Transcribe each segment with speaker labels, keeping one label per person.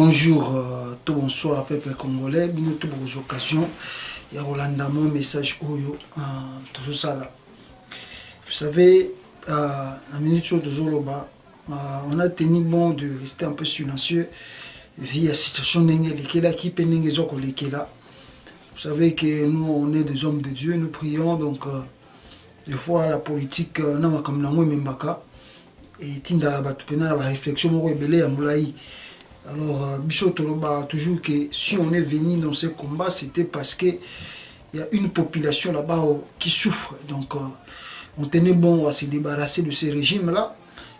Speaker 1: Bonjour, tout bonsoir peuple congolais, bien toutes vos occasions. Il y a Rolanda mon message Oyo, toujours ça là. Vous savez, la minute toujours là-bas, on a tenu bon de rester un peu silencieux via la situation qui peut nous. Vous savez que nous on est des hommes de Dieu, nous prions donc des fois la politique n'a comme la même baka et tinda ba tupena la réflexion mo rebelle ya moulaï. Alors, Bichot Toloba, toujours que si on est venu dans ce combat, c'était parce qu'il y a une population là-bas qui souffre. Donc, on tenait bon à se débarrasser de ces régimes-là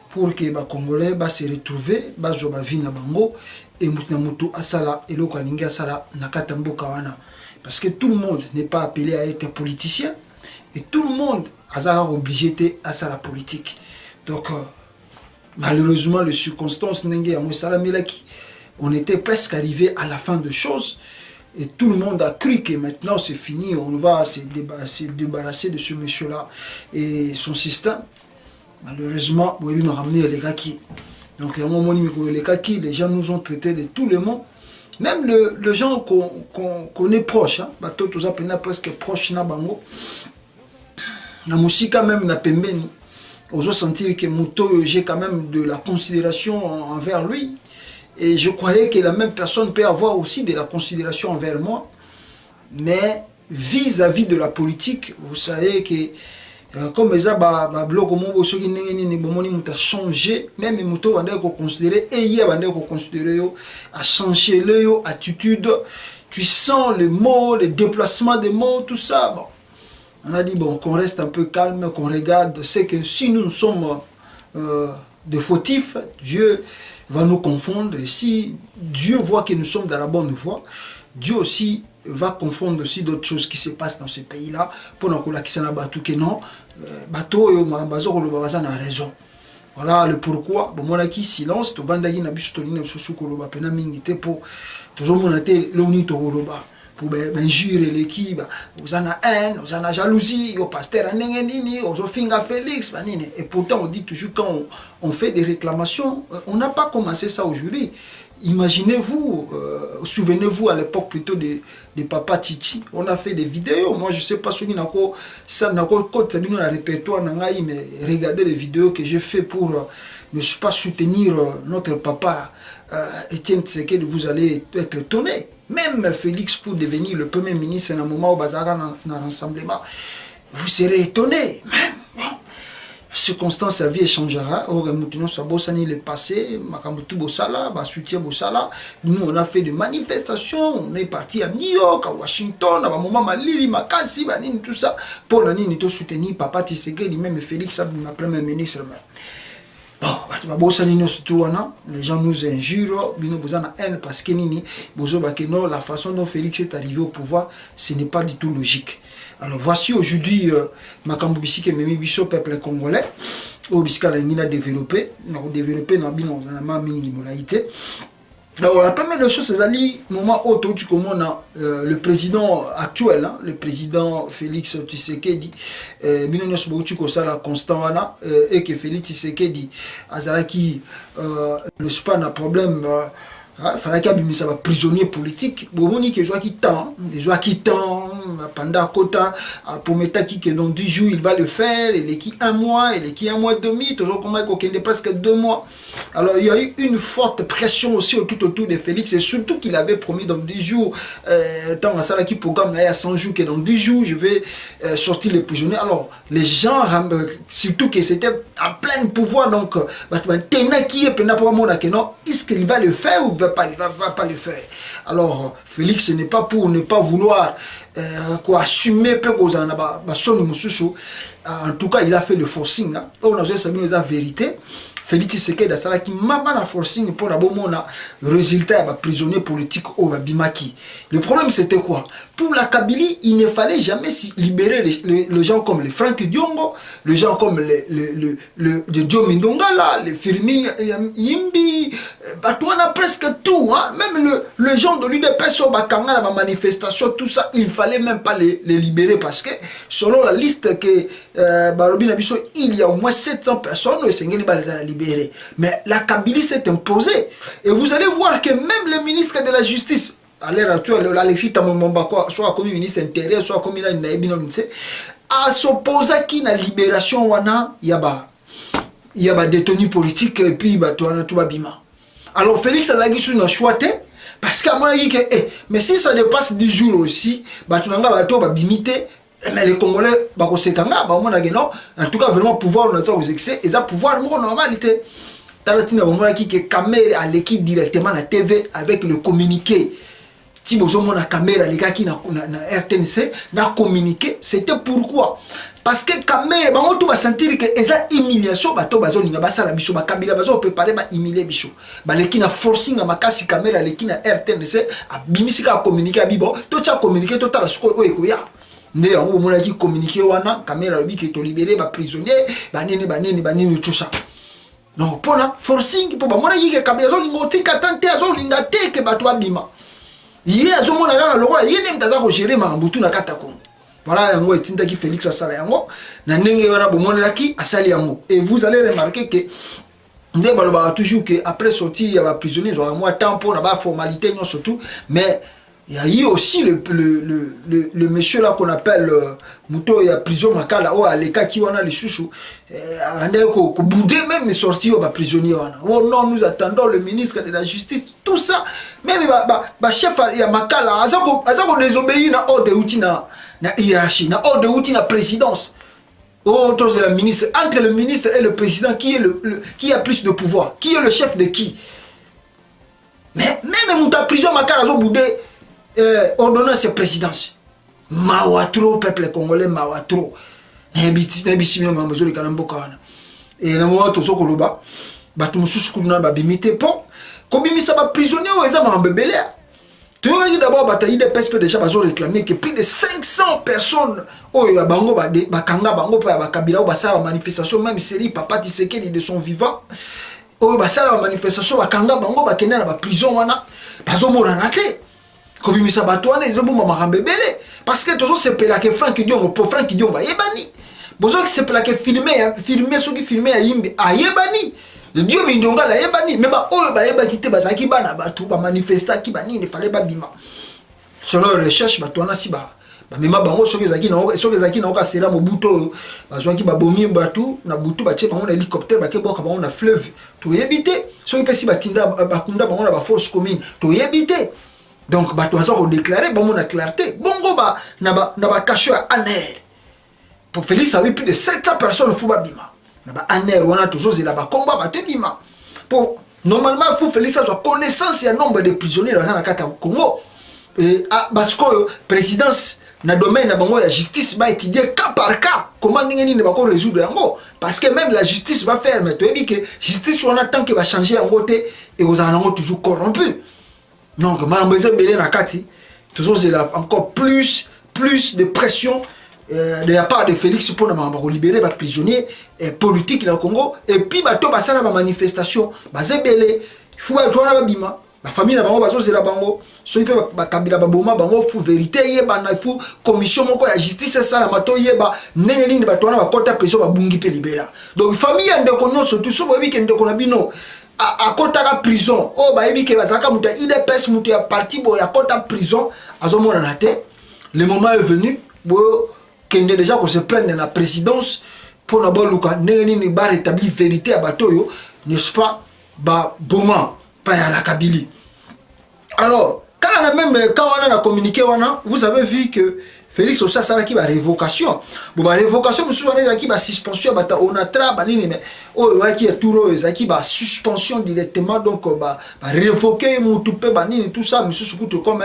Speaker 1: pour que les Congolais se retrouvent, et Moutamutu Asala et Lokalinga Asala Nakatambo Kawana. Parce que tout le monde n'est pas appelé à être politicien et tout le monde est obligé à la politique. Donc, malheureusement, les circonstances, on était presque arrivé à la fin de choses et tout le monde a cru que maintenant c'est fini, on va se débarrasser de ce monsieur-là et son système. Malheureusement, vous avez ramené les Kaki. Donc, à un moment les Kaki, les gens nous ont traités de tous les mots. Même les gens qu'on est proches, tout ça presque proche na bango. La musique même na pembeni. On doit sentir que Mouto, j'ai quand même de la considération envers lui. Et je croyais que la même personne peut avoir aussi de la considération envers moi. Mais vis-à-vis de la politique, vous savez que comme ça, bloc a changé, même Mouto va considérer, et il va considérer, a changé leur attitude. Tu sens les mots, les déplacements des mots, tout ça. Bon. On a dit bon, qu'on reste un peu calme, qu'on regarde. C'est que si nous sommes de fautifs, Dieu va nous confondre. Et si Dieu voit que nous sommes dans la bonne voie, Dieu aussi va confondre aussi d'autres choses qui se passent dans ce pays-là. Pour nous dire que non, bateau et a raison. Voilà le pourquoi. Bon, moi, qui silence, tu vas dire que pour toujours monater l'unité pour injurer l'équipe, vous en avez haine, vous en avez jalousie, au pasteur en nini, au finga Félix, et pourtant on dit toujours quand on fait des réclamations, on n'a pas commencé ça aujourd'hui. Imaginez-vous, souvenez-vous à l'époque plutôt de Papa Titi, on a fait des vidéos, moi je sais pas ce qu'il y a ça n'a pas répertoire, mais regardez les vidéos que j'ai fait pour ne pas soutenir notre papa Etienne Tshisekedi, vous allez être étonné. Même Félix pour devenir le premier ministre dans un moment où Bazara dans l'Assemblement, vous serez étonné. Même, bon, circonstance, sa vie changera. Or, le passé, Makamutu Bossala, soutien Bossala. Nous, on a fait des manifestations. On est parti à New York, à Washington, à un moment Malili, Makasi, tout ça. Pour l'année, nous soutenir Papa Tshisekedi, même Félix, ma premier ministre. Bon, les gens nous injurent, nous avons haine parce que la façon dont Félix est arrivé au pouvoir, ce n'est pas du tout logique. Alors voici aujourd'hui Makambo Bisike Memi Biso peuple congolais, au Biska la développé, dans alors, la première chose, c'est le moment où le président actuel, le président Félix Tshisekedi, et que Félix Tshisekedi, Azalaki, n'est-ce pas, un problème. Il fallait qu'il y ait un prisonnier politique. Il y a des gens qui temps, pendant Kota, pour mettre qui dans 10 jours, il va le faire, il est qui un mois, il est qui un mois et demi, toujours comme il est presque 2 mois. Alors il y a eu une forte pression aussi tout autour de Félix, et surtout qu'il avait promis dans 10 jours, dans la salle qui programme, il y a 100 jours, que dans 10 jours, je vais sortir les prisonniers. Alors les gens, surtout que c'était en plein pouvoir, donc, est-ce qu'il va le faire ou il va pas le faire? Alors Félix, ce n'est pas pour ne pas vouloir assumer en tout cas il a fait le forcing, on a la vérité. Félix Tshisekedi a qui m'a la forcing pour la bonne résultat de prisonnier politique au Bimaki. Le problème c'était quoi? Pour la Kabylie, il ne fallait jamais libérer les gens comme les Franck Diongo, les gens comme le Dio Mindongala, les Firmi Yimbi, on a presque tout, hein? Même le gens de l'UDPS au Bakanga, la manifestation, tout ça, il ne fallait même pas les libérer parce que selon la liste que il y a au moins 700 personnes, et c'est libéré. libéré. Mais la Kabylie s'est imposée. Et vous allez voir que même le ministre de la Justice, à l'heure actuelle, Alexis Tamomomba, soit comme ministre intérieur, soit comme ministre, a s'opposé à la libération, il y a des détenus politiques et puis il y a tout bima. Alors Félix Azagissou n'a choisi parce qu'à mon avis, mais si ça dépasse 10 jours aussi, tu n'as bimité. Mais les Congolais, en tout cas, vraiment, pouvoir, on a aux excès, et ça, pouvoir, normalité. Talatina, on a dit que caméra à l'équipe directement la TV avec le communiqué. Si vous avez la caméra, les gars qui na RTNC, n'a communiqué, c'était pourquoi? Parce que caméra, on va sentir que esa humiliation, bato bazo linga basa la bicho, ba kabila bazo préparer ba humilier bicho. Ba leki na forcing à makasi caméra, leki na RTNC, a bimisika communiquer à bibo, to cha communiquer total suko oekoya. Ndé yango bomona ki communiquer wana caméra lobi ki to libérer ba prisonnier banini tout ça. Non pona forcing po ba mona ki ke kabila zo lingoti katante azo linga te ke bato abima. Yé azo mona ga lokola yé nem taza ko gérer ma mbutu na kata Kongo. Voilà yango etinda ki Félix asala yango na ndenge wana bomona ki asali yango. Et vous allez remarquer que ndé baloba toujours que après sortir il y a ba prisonniers zo moi temps pour na ba formalité non surtout mais il y a eu aussi le monsieur là qu'on appelle Mouto, il y a prison Makala, oh, à l'écart qui a les chouchous, ko boudé même sorti au prisonnier. Oh non, nous attendons le ministre de la Justice, tout ça. Même chef, il y a Makala, azako désobéit na ordre outil na hiérarchie, na ordre outil na présidence. Oh, c'est la ministre. Entre le ministre et le président, qui a plus de pouvoir? Qui est le chef de qui? Mais même Mouta prison Makala, azo boudé. Ordonnance et présidence. Mawatro, peuple congolais, Mawatro. Nebisi mio mamozoli kanamboka wana. Et na mwa to sokoloba, batu mususu kuna ba bimité pont. Ko bimisa ba prisonnier o eza mambebele. Tu vois d'abord bataille de PSP déjà bazo réclamer que plus de 500 personnes oyo bango ba kanga bango pa ba kabila ba sa manifestation même série papa Tshisekedi de son vivant. Oyo ba sa manifestation ba kanga bango ba kena na ba prison wana. Bazo morana te. Comme il s'est battu, ils ont parce que toujours c'est là que Franck Dion, pour Franck Dion, va yébani. Besoin que c'est là que filmer ceux qui filmaient à Yimbe, à yébani. Dieu m'a dit la yébani, mais bah oh bah yébani te bah qui bana bah tout bah manifester qui bani il fallait pas bima. Selon les recherches bah toi na si bah mais ma bango ceux qui na oka sera mobuto bah soit qui bah bomi bah tout na butu bah tche bah on hélicoptère bah que boka bah on a fleuve tout yébité ceux qui pesi bah tinda bah kunda bah on a bah force commune tout yébité. Donc, bah, tu as déclaré, bah, on a clarté. Bongo, bah, n'a pas caché à Aner. Pour Félix, ça a eu plus de 700 personnes, faut pas bima. N'a pas Aner, on a toujours, il a pas combat, bah, te bima. Pour, normalement, il faut Félix, ça soit connaissance, il y a un nombre de prisonniers dans la carte Congo. Et, parce que, présidence, dans le domaine de la justice, va étudier cas par cas. Comment ne va pas résoudre yango. Parce que même la justice va faire, mais tu as dit que la justice, on attend qu'elle va changer en côté, et vous en avez toujours corrompu. Donc, toujours il y a encore plus de pression de la part de Félix pour libérer les prisonniers politiques dans le Congo. Et puis, il y a une manifestation. Il faut que bima. La famille n'a pas besoin de la bango. Ceux qui peuvent kabila baboma bango faut vérité yeba na faut commission moko ya justice ça la mato yeba nengeni ni batwana ba kota pression ba bungi pe libéra. Donc famille ande kono surtout so bobi kende kona bino à kota la prison. Oh ba yebi ke bazaka muta IDPS muta ya parti bo ya kota prison azomona na te. Le moment est venu bo kende déjà qu'on se plaindre de la présidence pour na boluka nengeni ni ba rétablir vérité à batoyo n'est-ce pas ba boma pas à la Kabylie. Alors, quand on a communiqué, vous avez vu que Félix aussi a ça qui va révocation. Bon, la révocation, nous sommes qui va suspension, on a travaillé, mais qui est tout qui va suspension directement, donc va révoquer tout ça, mais surtout comme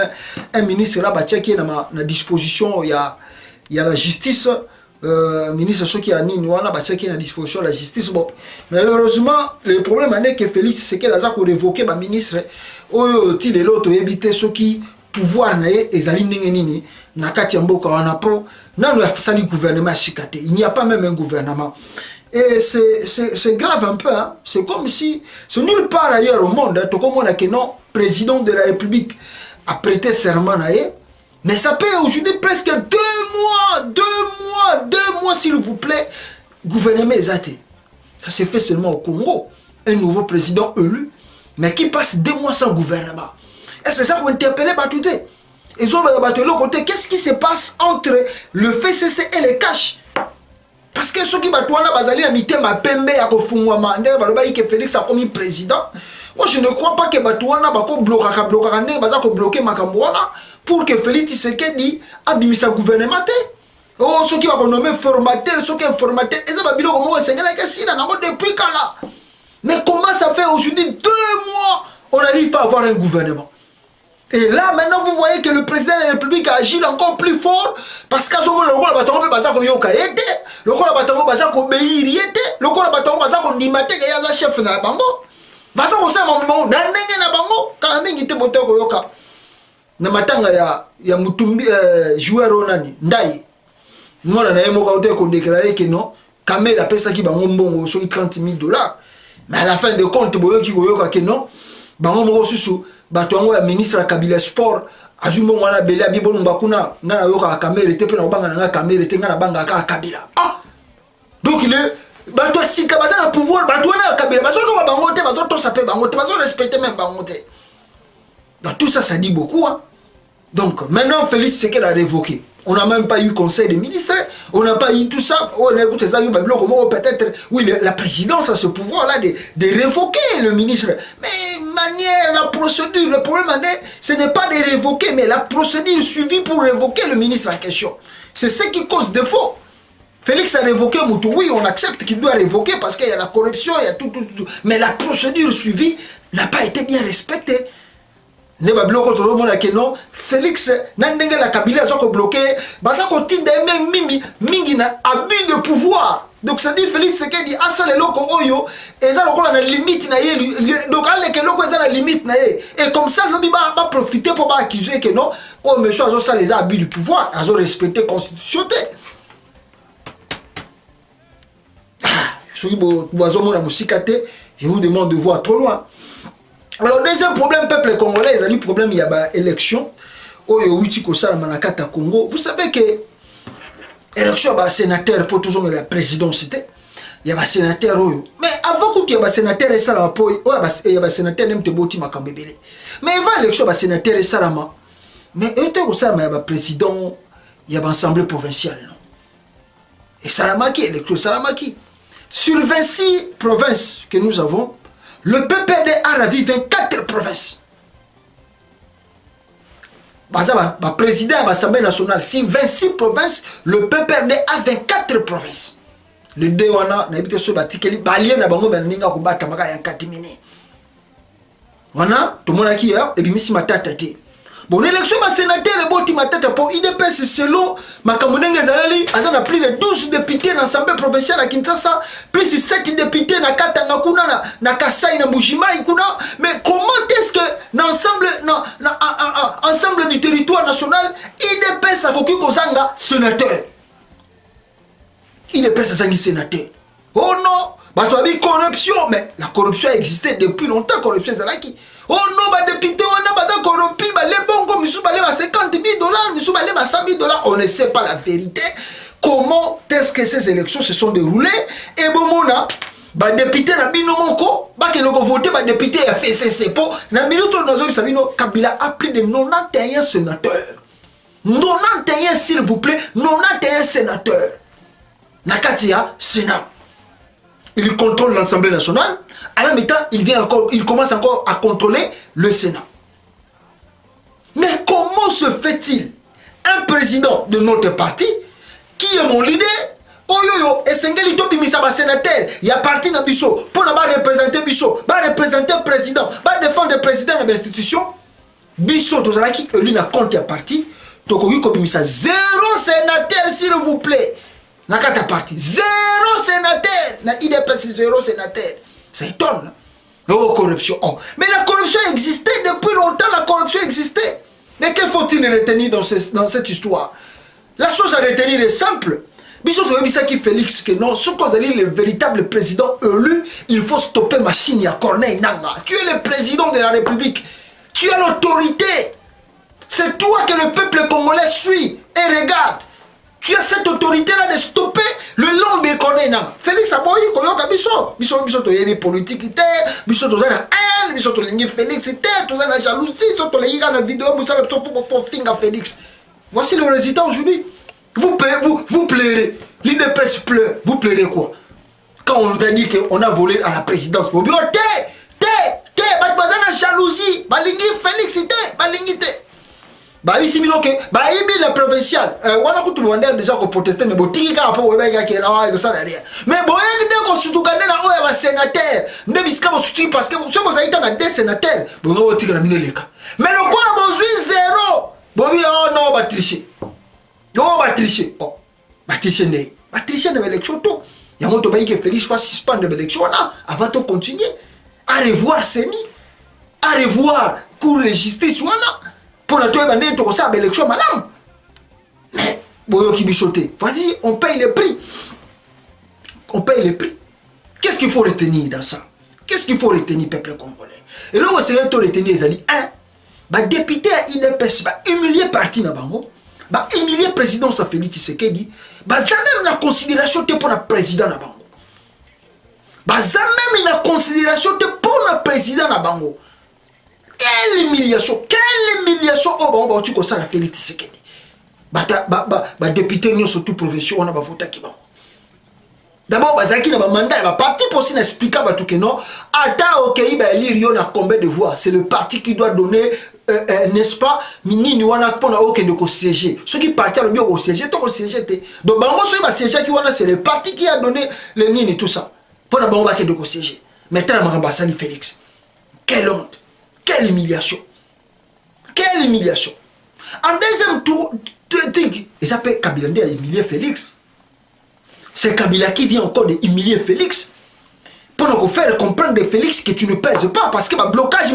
Speaker 1: un ministre là, qui est à la disposition, il y a la justice. Ministre qui a ni wana batia qui est à disposition de la justice. Bon, malheureusement le problème est que Félix c'est qu'elle a révoqué ba ministre oyo ti de l'autre éviter ceux qui pouvoir naé ezali ndenge nini na kati mboka wana pro nanu ya sali gouvernement chikate. Il n'y a pas même un gouvernement. Et c'est grave un peu, hein? C'est comme si c'est nulle part ailleurs au monde, hein? Tout comme on a que non président de la République a prêté serment naé. Mais ça peut aujourd'hui presque 2 mois, s'il vous plaît, gouvernement exaté. Ça s'est fait seulement au Congo. un nouveau président élu, mais qui passe 2 mois sans gouvernement. Et c'est ça qu'on interpellait Batouté. Ils ont battu de l'autre côté. Qu'est-ce qui se passe entre le FCC et les cash? Parce que ceux qui battent bazali à mité ma pembe à kofungwa mande baloba que Félix a commis président. Moi je ne crois pas que Batouana bako bloquer Makambouana pour que Félix Tshisekedi abimisa gouvernement. Oh ceux qui vont nommer formateur, ceux qui sont formateurs, et ça va bien au Sénégal depuis quand là. Mais comment ça fait aujourd'hui 2 mois on n'arrive pas à avoir un gouvernement? Et là, maintenant, vous voyez que le président de la République agit encore plus fort parce qu'à ce moment-là, le bâton peut passer comme yoka était, le bâton peut passer comme obéir était, le bâton peut passer comme dimate que yaza chef na bango. Parce qu'on sait mon bango, dans n'engue na bango, quand n'engue était boté comme yoka. Na matanga ya mutumbi joueur onani ndai. Moi na yemo ka ote ko déclarer que non, caméra pesa ki bango mbongo so $30,000. Mais à la fin de compte boyo ki yoka que non, bango moko susu. Batuango ya ministre la Kabila Sport azumbo mwana belia bibonu bakuna ngana yoka kamera te pe na banga na kamera te ngana banga ka Kabila. Ah donc il est batu sika baza na pouvoir batu na Kabila bazo to bango te bazo to saper bango te bazo respecter même bango te. Donc tout ça ça dit beaucoup hein. Donc maintenant Félix Tshisekedi a révoqué. On n'a même pas eu conseil des ministres, on n'a pas eu tout ça. On a écouté ça, peut-être, oui, la présidence a ce pouvoir-là de révoquer le ministre. Mais manière, la procédure, le problème, ce n'est pas de révoquer, mais la procédure suivie pour révoquer le ministre en question. C'est ce qui cause défaut. Félix a révoqué Moutou. Oui, on accepte qu'il doit révoquer parce qu'il y a la corruption, il y a tout. Mais la procédure suivie n'a pas été bien respectée. Ne ba bloko to mona ke non Félix nandenge la Kabila soko bloqué basa ko tinda même mingi na abus de pouvoir. Donc ça dit Félix Tshisekedi asa le loko oyo eza lokola na limite na ye donc ale ke loko eza na limite na ye et comme ça lobi ba profiter pour ba accuser que non oh monsieur azo ça les abus du pouvoir azo respecter constitution te. Soki bo azo mona musikate je vous demande de voir trop loin. Alors, deuxième problème, peuple congolais, il y a un problème, il y a une élection. Au Congo. Vous savez que l'élection, il y a un sénateur pour toujours la présidence. Il y a un sénateur. Mais avant qu'il y ait un sénateur, il y a un sénateur qui est mais avant l'élection, il y a un sénateur qui est mais il y a un président, il y a une assemblée provinciale. Et Salamaki, l'élection Salamaki. Sur 26 provinces que nous avons, le PPRD a ravi 24 provinces. Le président de l'Assemblée nationale, si 26 provinces, le PPRD a 24 provinces. Le Dewana, n'a pas sur Batikeli, Balien n'a pas de combattre en catimini. Wana, tout le monde a qui est, et bien, si ma tête est. Bon, l'élection ma sénateur est bon, ma tête pour IDPS, c'est l'eau. Ma Kamounenge Zalali, a plus de 12 députés dans l'Assemblée provinciale à Kinshasa, plus de 7 députés dans Katanga, na Kasai, na Mbujima, mais comment est-ce que l'ensemble du territoire national, IDPS a Koki Kozanga, sénateur? IDPS a Zangi sénateur. Oh non, bah tu as dit corruption, mais la corruption a existé depuis longtemps, corruption Zalaki. Oh non, bah député, on a pas corrompu, bah les bons, misou bah les $50,000, misou bah les $100,000. On ne sait pas la vérité. Comment est-ce que ces élections se sont déroulées? Et bon, mona, bah député na binomoko, bah que l'on voté, bah député a fait ses pour. Na minute nous Sabino Kabila a plus de 91 sénateurs. 91 s'il vous plaît, 91 sénateurs. Nakatia Sénat. Il contrôle l'Assemblée nationale. En même temps, il commence encore à contrôler le Sénat. Mais comment se fait-il un président de notre parti qui est mon leader? Oyoyo, et Sengeli Topi Misaba sénateur, il y a parti dans Bisso pour représenter Bisso, représenter le président, défendre le président de l'institution. Bisso, tout ça qui élu na compte ya parti, Tokogi Kopimisa, 0 sénateur s'il vous plaît. Nakata parti, 0 sénateur, na IDPS 0 sénateur. Ça étonne. Oh, corruption. Oh. Mais la corruption existait depuis longtemps, la corruption existait. Mais que faut-il retenir dans cette histoire? La chose à retenir est simple. Qui Félix, que non, ce qu'on a dit, le véritable président élu, il faut stopper machine à Corneille Nanga. Tu es le président de la République. Tu as l'autorité. C'est toi que le peuple congolais suit et regarde. Tu as cette autorité-là de stopper le long de connaître. Félix Aboyi, koyoka biso. Biso to yebi politique te. Biso to zana haine. Biso to lingi Félix te. To zana jalousie. Biso to lingi na vidéo. Moussa biso pour finga Félix. Voici le résultat aujourd'hui. Vous pleurez. L'IDPS pleure. Vous pleurez quoi? Quand on vous a dit qu'on a volé à la présidence. Vous dites, bazana jalousie. Balingi Félix te. Balingi te. Bah ici que bah ici la provinciale on a tout le monde déjà qu'on protester mais botiki ka po weba ki là ça derrière mais bon il ko sutu kana na oya ba sénateur nde biska bo sutu parce que vous avez na des sénateurs bon on tika na minoleka mais le quoi besoin zéro bobi oh non ba tricher oh ba tricher ne élection tout ya moto ba que Félix soit suspendre l'élection là avant de continuer à revoir Seni à revoir cour de justice wana pour la toile bandée to ça élection madame mais boyo qui bichoté vas-y on paye le prix qu'est-ce qu'il faut retenir dans ça qu'est-ce qu'il faut retenir peuple congolais et là on essaie de retenir les alliés bah député à IDPS bah humilier parti na bango bah humilier président sa Félix Tshisekedi bah ça même la considération pour le président na bango bah ça même la considération pour le président na bango. Quelle humiliation oh bon tu ça la Félix Tshisekedi bah député nous surtout provinciaux on a voté qui bon d'abord bazaki na ba mandat ba parti pour s'y expliquer ba tout que non ata OK ba élire yo na combien de voix c'est le parti qui doit donner n'est-ce pas nini wana pona OK de ko siéger ceux qui partent le bien au siéger to ko siéger donc bango ceux ba siéger qui wana c'est le parti qui a donné le nini tout ça pona bango ba ke de ko siéger maintenant Marambasani Félix quelle honte. Quelle humiliation. En deuxième tour, ils appellent Kabila à humilier Félix. C'est Kabila qui vient encore de humilier Félix. Pour nous faire comprendre de Félix que tu ne pèses pas. Parce que le blocage,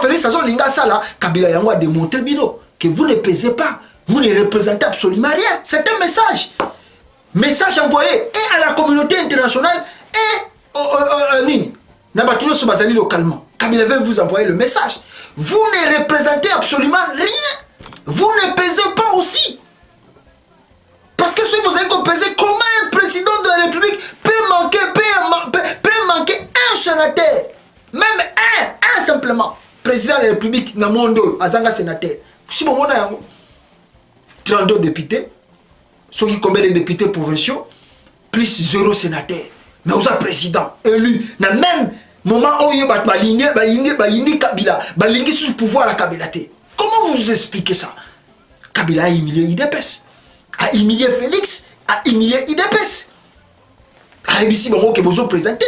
Speaker 1: Félix, Kabila a démontré que vous ne pesez pas. Vous ne représentez absolument rien. C'est un message. Message envoyé et à la communauté internationale et en ligne. Nabatino Sobazali localement. Kabila veut vous envoyer le message. Vous ne représentez absolument rien. Vous ne pesez pas aussi. Parce que si vous avez pesé, comment un président de la République peut manquer un sénateur? Même un simplement. Président de la République, dans le monde, Azanga sénateur. Si vous avez 32 députés, ceux qui combien de députés provinciaux, plus 0 sénateur. Mais vous êtes président, élu, dans le même moment où il y a Kabila, balingi sous pouvoir à Kabila. Comment vous expliquez ça? Kabila a humilié IDPS, a humilié Félix, a humilié IDPS. A ici bon que vous présentez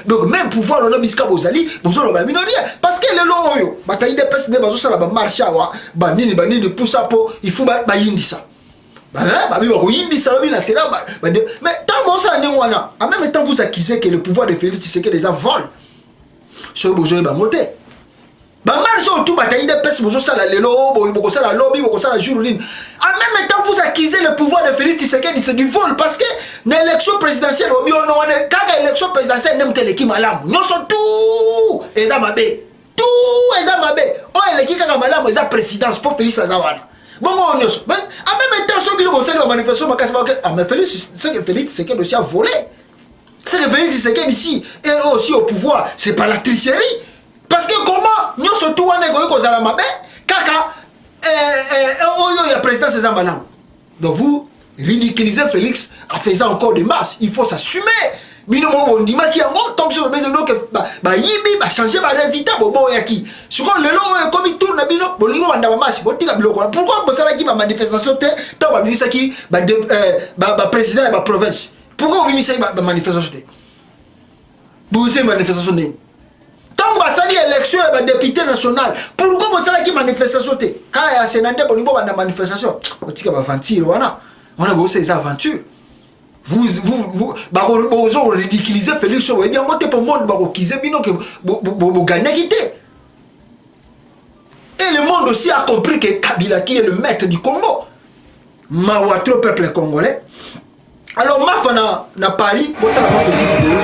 Speaker 1: donc même pouvoir on a biska bozali bozo ba minorité parce que le loyo bata IDPS ne bazo sala ba marché wa banini pour ça il faut ba yindi ça. Mais tant bon ça en même temps vous accusez que le pouvoir de Félix c'est que les vols sur besoin de monter bah marche autour bataille de peste besoin ça la lelo beaucoup ça la lobby beaucoup ça la journée en même temps vous accusez le pouvoir de Félix c'est que c'est du vol parce que l'élection présidentielle au bio non quand l'élection présidentielle n'aime telle qui malam non sont tout et ça mabé tout et ça mabé oh les qui quand malam ils a présidence pour Félix Azawana. Bon, en même temps, ceux qui ont fait la manifestation, mais Félix, c'est que Félix, c'est qu'il a volé. C'est que Félix, c'est qu'il ici, et aussi au pouvoir, c'est pas la tricherie. Parce que comment, nous surtout, on est going à la mabé, kaka, il y a président César Malam. Donc vous ridiculisez Félix en faisant encore des marches. Il faut s'assumer. Bino on dit qui en gros tombe sur le besoin que yibi changer ba résultat bobo yaki sur le long comme il tourne bino bolingo banda ba marche botika biloko pourquoi bosala ki ba manifestation te to ba bimisa ki ba président ba province pourquoi bimisa ba manifestation te bosé manifestation ne tant ba sali élection ba député national pourquoi bosala ki manifestation te ka ya senande bolingo banda manifestation botika ba aventure wana bosé ces aventures. Vous ridiculisez Félix, vous avez dit pour le monde, vous gagnez. Et le monde aussi a compris que Kabila qui est le maître du Congo. Mawatro peuple congolais. Alors, ma na Paris, vous avez une petite vidéo.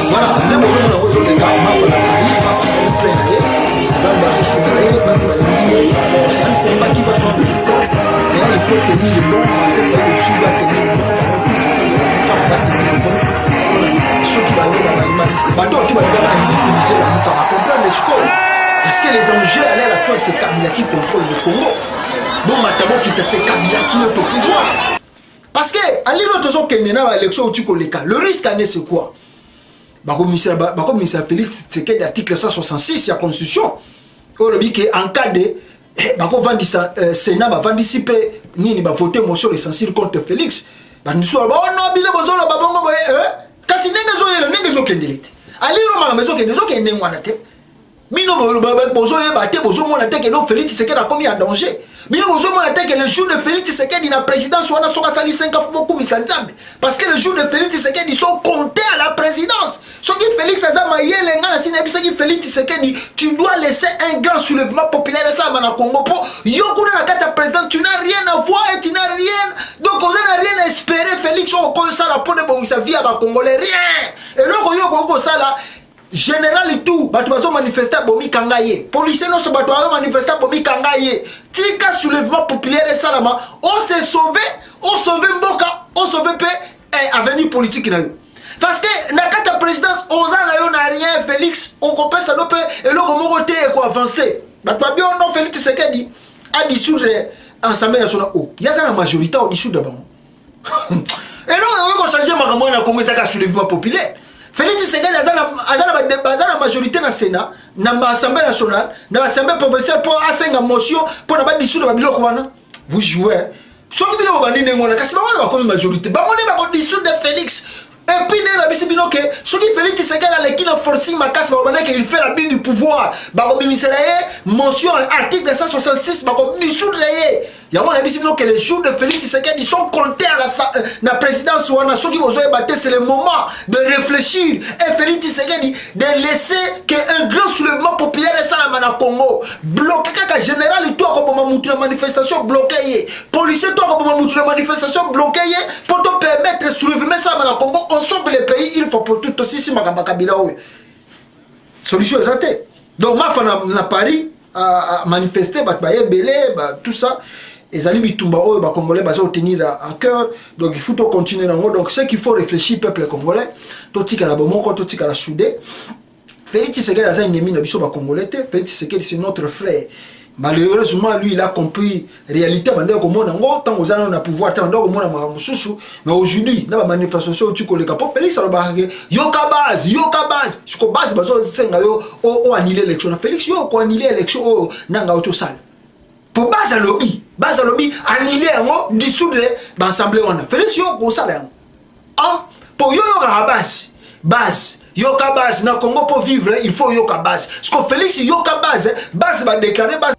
Speaker 1: Voilà, même aujourd'hui, on a besoin de gars. Ma na Paris, ma c'est plein d'ailleurs. C'est un combat qui va prendre du temps. quitter ces Kabila qui est au pouvoir. Parce que, à l'élection qui est dans l'élection où tu connais, le risque c'est quoi? Comme ministre Félix Tshisekedi, article 166 de la Constitution, en cas de Sénat va participer ni va voter motion de censure contre Félix. Nous sommes non bino bozola babongo boye kasi nengezo kendelete. Ali no ma mezo kendezo kenengwana te. Bino bozo yebate bozo mona te que non Félix Tshisekedi a commis un danger. Bino bozo mona te que le jour de Félix Tshisekedi na présidence wana soka sali 5 fois beaucoup misantambe parce que le jour de Félix Tshisekedi sont comptés à la présidence. Ce qui Félix Azama yele ngana sina bisa qui Félix Tshisekedi tu dois laisser un grand soulèvement populaire ça na Congo pour yo kuna na kata président tu n'as rien à voir et tu n'as rien donc on n'a rien à espérer Félix on ko ça la pour de bon sa vie à ba congolais rien et donc yo ko ça là général et tout bato bazo manifester bomi kangaye policier non se bato bazo manifester bomi kangaye tika soulèvement populaire et salama on s'est sauvé mboka on sauvé paix et avenir politique na yo parce que na kata présidence ozana yo na rien Félix on compare ça no pe et le moko te ko avancer bato ba bien non Félix Tshisekedi a dissoudre Assemblée nationale o yaza la majorité au dissoudre bango et non on va changer makambo na Congo ça ka soulèvement populaire Félix Tshisekedi a la majorité dans le Sénat, dans l'Assemblée nationale, dans l'Assemblée provinciale pour faire une motion pour ne pas dissoudre la Biloko. Vous jouez. Ce qui est dit, c'est pas la majorité. On va dissoudre Félix. Et puis, ce qui Félix Tshisekedi a l'équipe de forcing ma casse, il fait la bille du pouvoir. Motion, article 166, dissoudre. Il y a mon avis que les jours de Félix Tshisekedi sont comptés à la présidence ou à ceux qui vont se battre. C'est le moment de réfléchir. Et Félix Tshisekedi de laisser qu'un grand soulèvement populaire est ça la Congo. Bloqué quand général et toi comme la manifestation bloquée. Policier toi comme la manifestation bloquée pour te permettre de soulever ça la Congo. On sauve le pays. Il faut pour tout aussi si ma Kabila. Solution exacte. Donc ma femme à Paris a manifesté, tout ça. Les alliés bitumba les Congolais vont tenir à cœur, donc il faut continuer dans le donc ce qu'il faut réfléchir peuple congolais, tout tika la bomoko, tout tika la soudé. Félix Tshisekedi a un ennemi de biso Congolais, Félix Tshisekedi c'est notre frère. Malheureusement lui il a compris réalité mandé comme on ngo tant aux années on a pouvoir tant donc on a mususu mais aujourd'hui na manifestation tu koleka pour Félix alobahage yoka base ce ko base bazo senga yo o annuler l'élection Félix yo ko annuler l'élection o nanga auto salle pour base lobby annuler ngo dissoudre l'assemblée on a Félix yo ko salle ah pour yo base yoka base na Congo pour vivre il faut yoka base ce que Félix yoka base va déclarer base